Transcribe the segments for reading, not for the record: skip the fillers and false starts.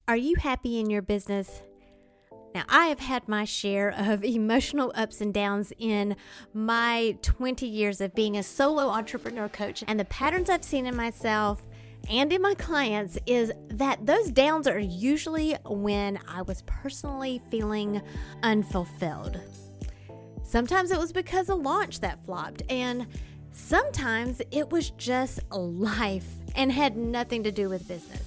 Are you happy in your business? Now, I have had my share of emotional ups and downs in my 20 years of being a solo entrepreneur coach. And the patterns I've seen in myself and in my clients is that those downs are usually when I was personally feeling unfulfilled. Sometimes it was because a launch that flopped, and sometimes it was just life and had nothing to do with business.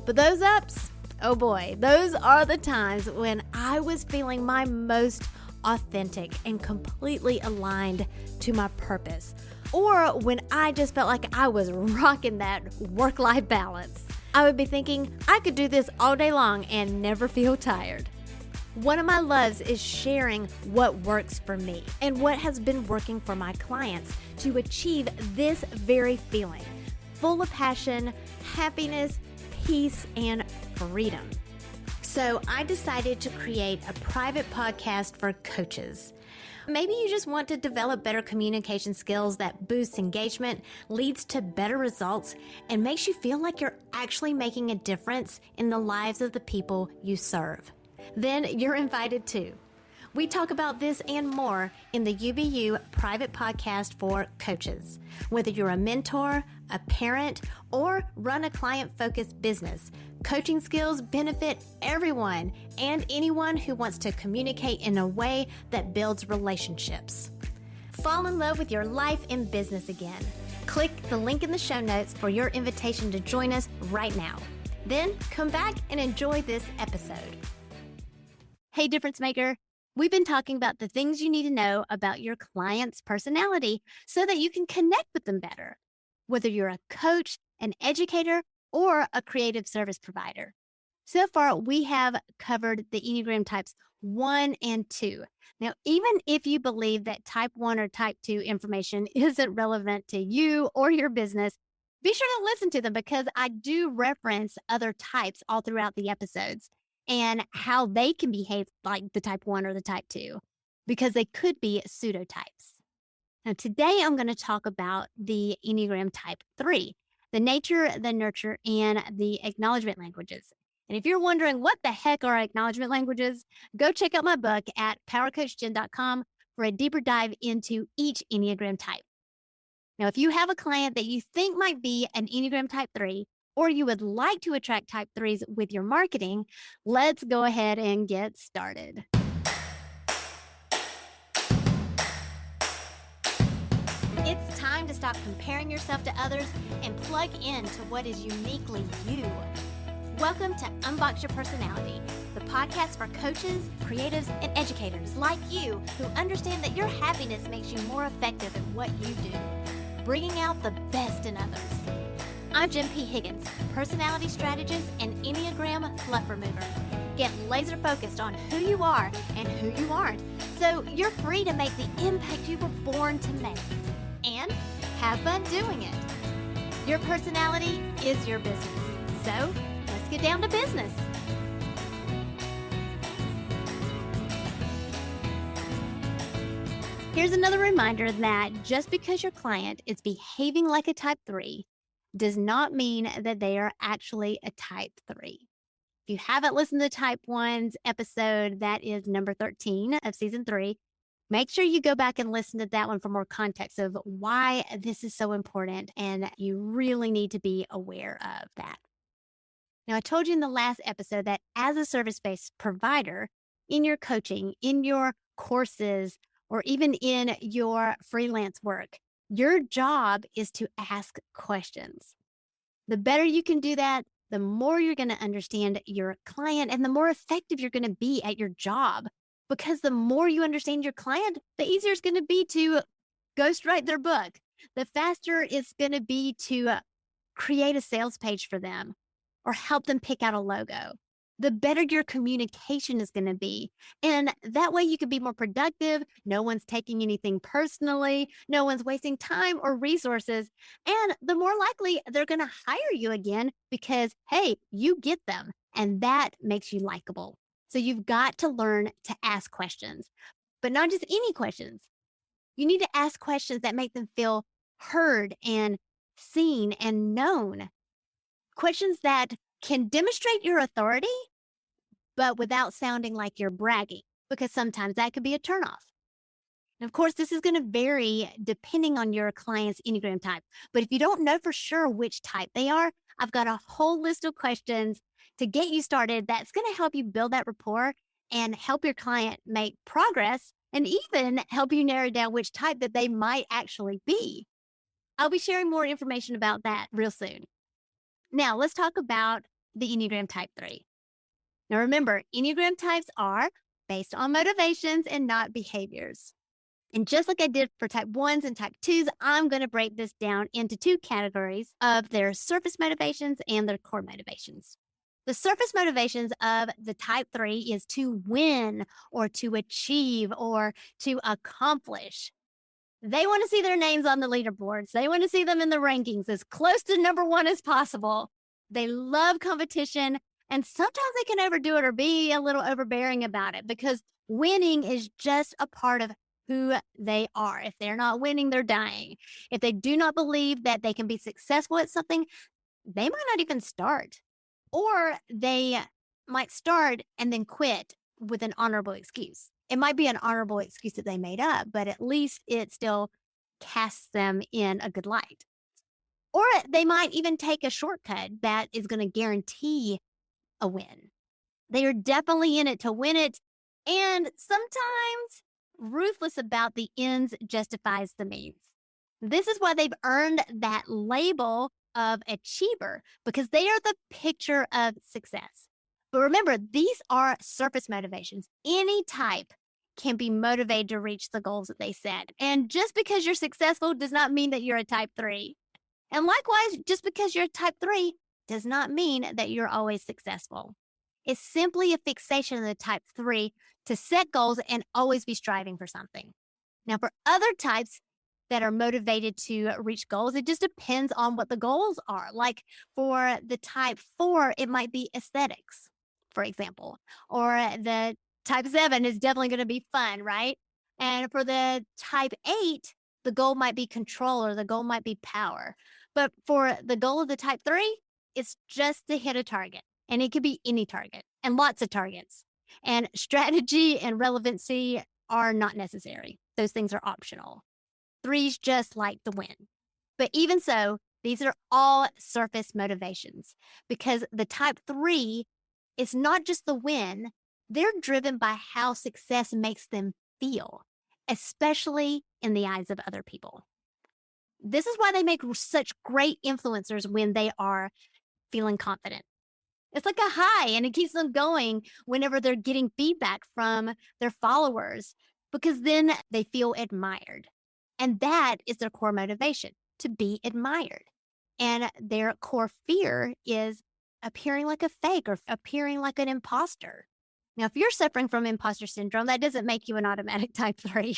But those ups, oh boy, those are the times when I was feeling my most authentic and completely aligned to my purpose, or when I just felt like I was rocking that work-life balance. I would be thinking I could do this all day long and never feel tired. One of my loves is sharing what works for me and what has been working for my clients to achieve this very feeling, full of passion, happiness, peace, and freedom. So I decided to create a private podcast for coaches. Maybe you just want to develop better communication skills that boosts engagement, leads to better results, and makes you feel like you're actually making a difference in the lives of the people you serve. Then you're invited too. We talk about this and more in the UBU private podcast for coaches. Whether you're a mentor, a parent, or run a client-focused business, coaching skills benefit everyone and anyone who wants to communicate in a way that builds relationships. Fall in love with your life and business again. Click the link in the show notes for your invitation to join us right now. Then come back and enjoy this episode. Hey, difference maker. We've been talking about the things you need to know about your client's personality so that you can connect with them better, whether you're a coach, an educator, or a creative service provider. So far, we have covered the Enneagram types 1 and 2. Now, even if you believe that type 1 or type 2 information isn't relevant to you or your business, be sure to listen to them because I do reference other types all throughout the episodes and how they can behave like the type 1 or the type 2, because they could be pseudotypes. Now, today I'm going to talk about the Enneagram Type 3, the nature, the nurture, and the acknowledgement languages. And if you're wondering what the heck are acknowledgement languages, go check out my book at powercoachjen.com for a deeper dive into each Enneagram type. Now, if you have a client that you think might be an Enneagram Type 3, or you would like to attract type 3s with your marketing, let's go ahead and get started. It's time to stop comparing yourself to others and plug into what is uniquely you. Welcome to Unbox Your Personality, the podcast for coaches, creatives, and educators like you who understand that your happiness makes you more effective at what you do, bringing out the best in others. I'm Jen P. Higgins, personality strategist and Enneagram fluff remover. Get laser focused on who you are and who you aren't, so you're free to make the impact you were born to make. And have fun doing it. Your personality is your business. So let's get down to business. Here's another reminder that just because your client is behaving like a type 3 does not mean that they are actually a type 3. If you haven't listened to Type 1's episode, that is number 13 of season 3, make sure you go back and listen to that one for more context of why this is so important, and you really need to be aware of that. Now, I told you in the last episode that as a service-based provider, in your coaching, in your courses, or even in your freelance work, your job is to ask questions. The better you can do that, the more you're going to understand your client and the more effective you're going to be at your job. Because the more you understand your client, the easier it's going to be to ghostwrite their book. The faster it's going to be to create a sales page for them or help them pick out a logo. The better your communication is going to be. And that way you can be more productive. No one's taking anything personally. No one's wasting time or resources. And the more likely they're going to hire you again because, hey, you get them. And that makes you likable. So you've got to learn to ask questions, but not just any questions. You need to ask questions that make them feel heard and seen and known. Questions that can demonstrate your authority, but without sounding like you're bragging, because sometimes that could be a turnoff. And of course, this is going to vary depending on your client's Enneagram type. But if you don't know for sure which type they are, I've got a whole list of questions to get you started that's going to help you build that rapport and help your client make progress and even help you narrow down which type that they might actually be. I'll be sharing more information about that real soon. Now, let's talk about the Enneagram Type 3. Now, remember, Enneagram types are based on motivations and not behaviors. And just like I did for type 1s and type 2s, I'm going to break this down into two categories of their surface motivations and their core motivations. The surface motivations of the type 3 is to win or to achieve or to accomplish. They want to see their names on the leaderboards. They want to see them in the rankings as close to number 1 as possible. They love competition, and sometimes they can overdo it or be a little overbearing about it because winning is just a part of who they are. If they're not winning, they're dying. If they do not believe that they can be successful at something, they might not even start. Or they might start and then quit with an honorable excuse. It might be an honorable excuse that they made up, but at least it still casts them in a good light. Or they might even take a shortcut that is going to guarantee a win. They are definitely in it to win it, and sometimes ruthless about the ends justifies the means. This is why they've earned that label of achiever, because they are the picture of success. But remember, these are surface motivations. Any type can be motivated to reach the goals that they set. And just because you're successful does not mean that you're a type 3. And likewise, just because you're a type 3 does not mean that you're always successful. It's simply a fixation of the type 3 to set goals and always be striving for something. Now, for other types that are motivated to reach goals, it just depends on what the goals are. Like for the type 4, it might be aesthetics, for example, or the type 7 is definitely going to be fun, right? And for the type 8, the goal might be control or the goal might be power. But for the goal of the type 3, it's just to hit a target. And it could be any target and lots of targets. And strategy and relevancy are not necessary. Those things are optional. 3's just like the win. But even so, these are all surface motivations because the type 3 is not just the win. They're driven by how success makes them feel, especially in the eyes of other people. This is why they make such great influencers when they are feeling confident. It's like a high, and it keeps them going whenever they're getting feedback from their followers, because then they feel admired. And that is their core motivation, to be admired. And their core fear is appearing like a fake or appearing like an imposter. Now, if you're suffering from imposter syndrome, that doesn't make you an automatic type 3.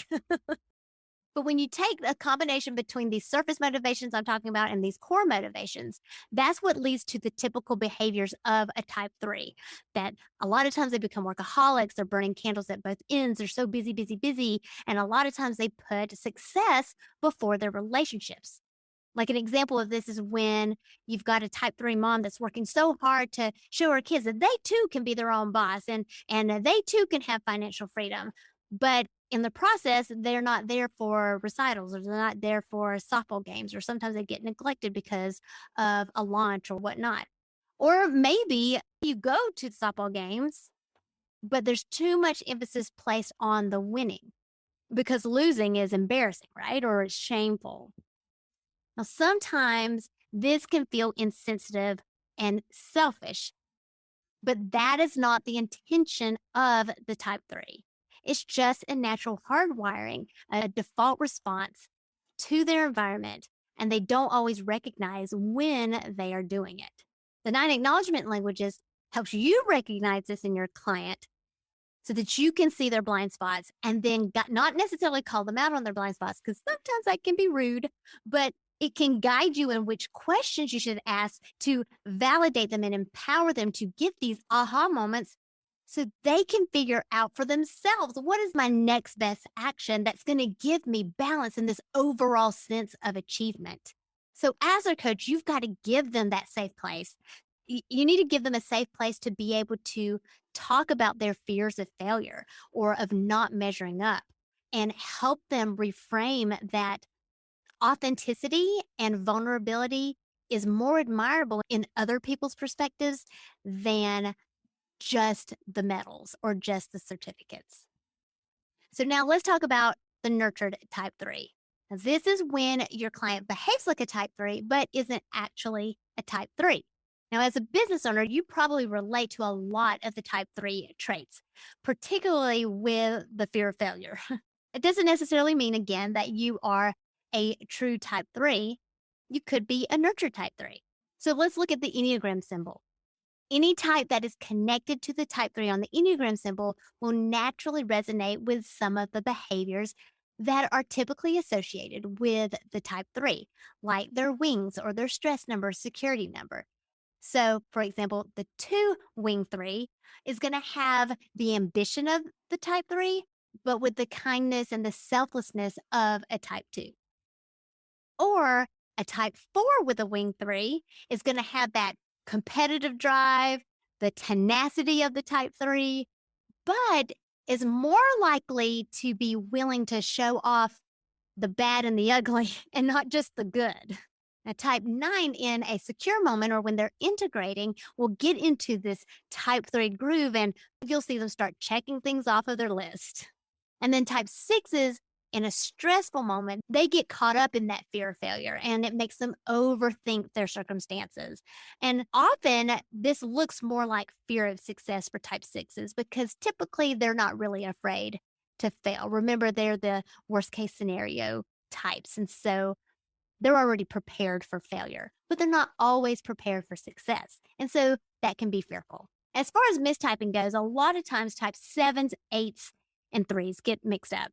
But when you take a combination between these surface motivations I'm talking about and these core motivations, that's what leads to the typical behaviors of a type 3. That a lot of times they become workaholics, they're burning candles at both ends, they're so busy, busy, busy. And a lot of times they put success before their relationships. Like an example of this is when you've got a type 3 mom that's working so hard to show her kids that they too can be their own boss and they too can have financial freedom. But in the process, they're not there for recitals or they're not there for softball games, or sometimes they get neglected because of a launch or whatnot. Or maybe you go to the softball games, but there's too much emphasis placed on the winning because losing is embarrassing, right? Or it's shameful. Now, sometimes this can feel insensitive and selfish, but that is not the intention of the type 3. It's just a natural hardwiring, a default response to their environment, and they don't always recognize when they are doing it. The 9 acknowledgement languages helps you recognize this in your client so that you can see their blind spots and then not necessarily call them out on their blind spots, because sometimes that can be rude, but it can guide you in which questions you should ask to validate them and empower them to get these aha moments so they can figure out for themselves, what is my next best action that's going to give me balance in this overall sense of achievement. So as a coach, you've got to give them that safe place. You need to give them a safe place to be able to talk about their fears of failure or of not measuring up and help them reframe that authenticity and vulnerability is more admirable in other people's perspectives than just the medals or just the certificates. So now let's talk about the nurtured type 3. Now, this is when your client behaves like a type 3, but isn't actually a type 3. Now, as a business owner, you probably relate to a lot of the type 3 traits, particularly with the fear of failure. It doesn't necessarily mean, again, that you are a true type 3. You could be a nurtured type 3. So let's look at the Enneagram symbol. Any type that is connected to the type 3 on the Enneagram symbol will naturally resonate with some of the behaviors that are typically associated with the type 3, like their wings or their stress number, security number. So, for example, the 2 wing 3 is going to have the ambition of the type 3, but with the kindness and the selflessness of a type 2. Or a type 4 with a wing 3 is going to have that competitive drive, the tenacity of the type 3, but is more likely to be willing to show off the bad and the ugly and not just the good. Now, type 9 in a secure moment or when they're integrating will get into this type 3 groove and you'll see them start checking things off of their list. And then type 6s in a stressful moment, they get caught up in that fear of failure and it makes them overthink their circumstances. And often this looks more like fear of success for type 6s because typically they're not really afraid to fail. Remember, they're the worst case scenario types. And so they're already prepared for failure, but they're not always prepared for success. And so that can be fearful. As far as mistyping goes, a lot of times type 7s, 8s, and 3s get mixed up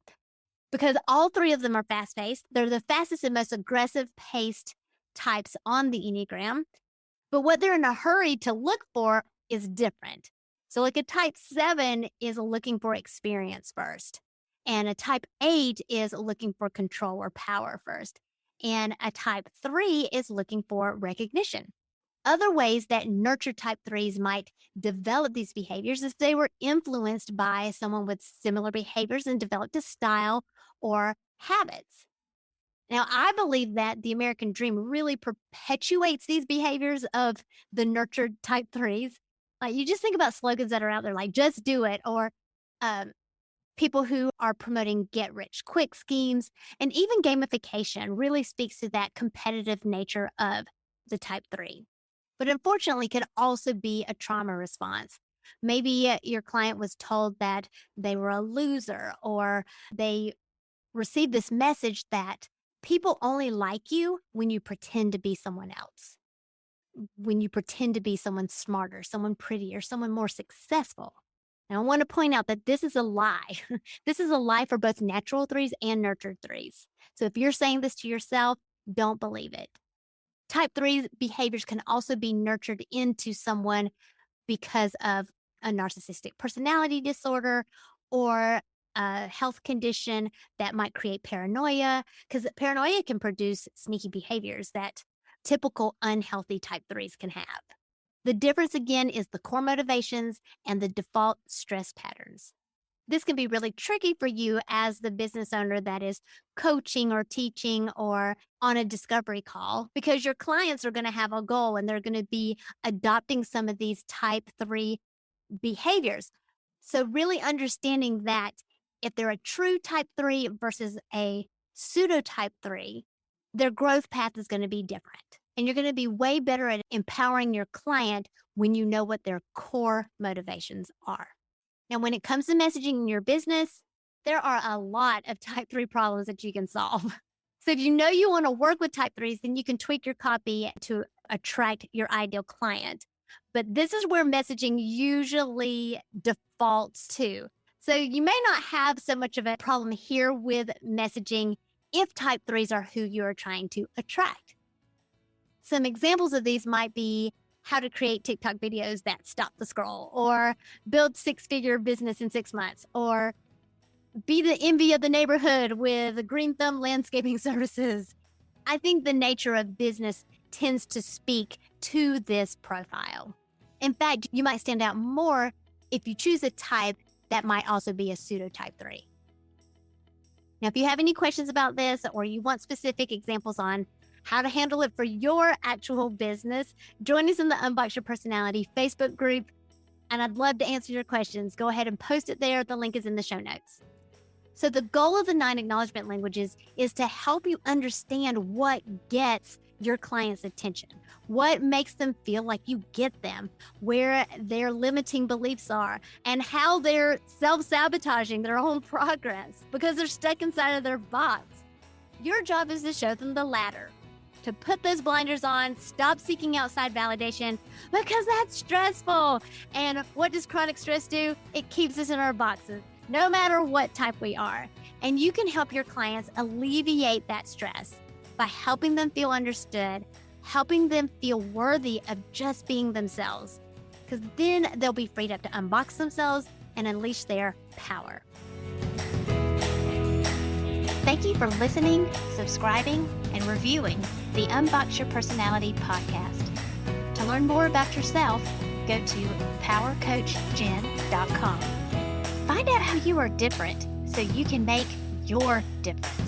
because all 3 of them are fast-paced. They're the fastest and most aggressive paced types on the Enneagram, but what they're in a hurry to look for is different. So like a type 7 is looking for experience first, and a type 8 is looking for control or power first, and a type 3 is looking for recognition. Other ways that nurture type 3s might develop these behaviors is they were influenced by someone with similar behaviors and developed a style or habits. Now, I believe that the American dream really perpetuates these behaviors of the nurtured type 3s. Like, you just think about slogans that are out there like, just do it, or um, people who are promoting get rich quick schemes, and even gamification really speaks to that competitive nature of the type 3. But unfortunately, could also be a trauma response. Maybe your client was told that they were a loser, or they received this message that people only like you when you pretend to be someone else, when you pretend to be someone smarter, someone prettier, someone more successful. Now, I want to point out that this is a lie. This is a lie for both natural 3s and nurtured 3s. So if you're saying this to yourself, don't believe it. Type 3 behaviors can also be nurtured into someone because of a narcissistic personality disorder or a health condition that might create paranoia, because paranoia can produce sneaky behaviors that typical unhealthy type 3s can have. The difference, again, is the core motivations and the default stress patterns. This can be really tricky for you as the business owner that is coaching or teaching or on a discovery call, because your clients are going to have a goal and they're going to be adopting some of these type 3 behaviors. So really understanding that if they're a true type 3 versus a pseudo type 3, their growth path is going to be different. And you're going to be way better at empowering your client when you know what their core motivations are. Now, when it comes to messaging in your business, there are a lot of type 3 problems that you can solve. So if you know you want to work with type 3s, then you can tweak your copy to attract your ideal client. But this is where messaging usually defaults to. So you may not have so much of a problem here with messaging if type 3s are who you're trying to attract. Some examples of these might be how to create TikTok videos that stop the scroll, or build 6-figure business in 6 months, or be the envy of the neighborhood with green thumb landscaping services. I think the nature of business tends to speak to this profile. In fact, you might stand out more if you choose a type that might also be a pseudo-type 3. Now, if you have any questions about this or you want specific examples on how to handle it for your actual business, join us in the Unbox Your Personality Facebook group, and I'd love to answer your questions. Go ahead and post it there. The link is in the show notes. So the goal of the 9 acknowledgement languages is to help you understand what gets your client's attention, what makes them feel like you get them, where their limiting beliefs are, and how they're self-sabotaging their own progress because they're stuck inside of their box. Your job is to show them the latter, to put those blinders on, stop seeking outside validation because that's stressful. And what does chronic stress do? It keeps us in our boxes, no matter what type we are. And you can help your clients alleviate that stress by helping them feel understood, helping them feel worthy of just being themselves, because then they'll be freed up to unbox themselves and unleash their power. Thank you for listening, subscribing, and reviewing the Unbox Your Personality podcast. To learn more about yourself, go to powercoachjen.com. Find out how you are different so you can make your difference.